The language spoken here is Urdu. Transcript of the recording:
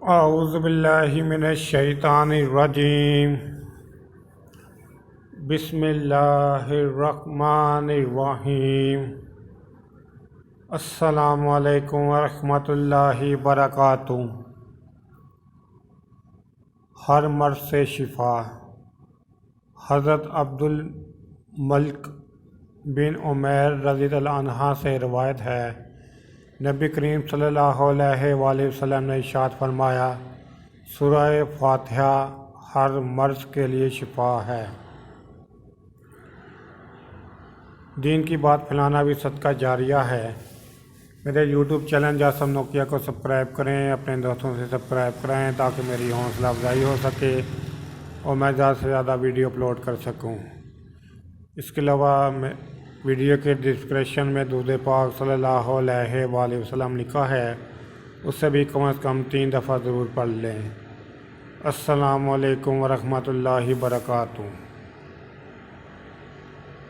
اعوذ باللہ من الشیطان الرجیم بسم اللہ الرحمن الرحیم السلام علیکم ورحمۃ اللہ وبرکاتہ۔ ہر مرض سے شفا۔ حضرت عبد الملک بن عمیر رضی اللہ عنہ سے روایت ہے، نبی کریم صلی اللہ علیہ وآلہ وسلم نے ارشاد فرمایا، سورہ فاتحہ ہر مرض کے لیے شفا ہے۔ دین کی بات پھیلانا بھی صدقہ جاریہ ہے۔ میرے یوٹیوب چینل جاسم نوکیا کو سبسکرائب کریں، اپنے دوستوں سے سبسکرائب کرائیں تاکہ میری حوصلہ افزائی ہو سکے اور میں زیادہ سے زیادہ ویڈیو اپلوڈ کر سکوں۔ اس کے علاوہ ویڈیو کے ڈسکرپشن میں درود پاک صلی اللہ علیہ وآلہ وسلم لکھا ہے، اس سے بھی کم از کم 3 دفعہ ضرور پڑھ لیں۔ السلام علیکم ورحمۃ اللہ وبرکاتہ۔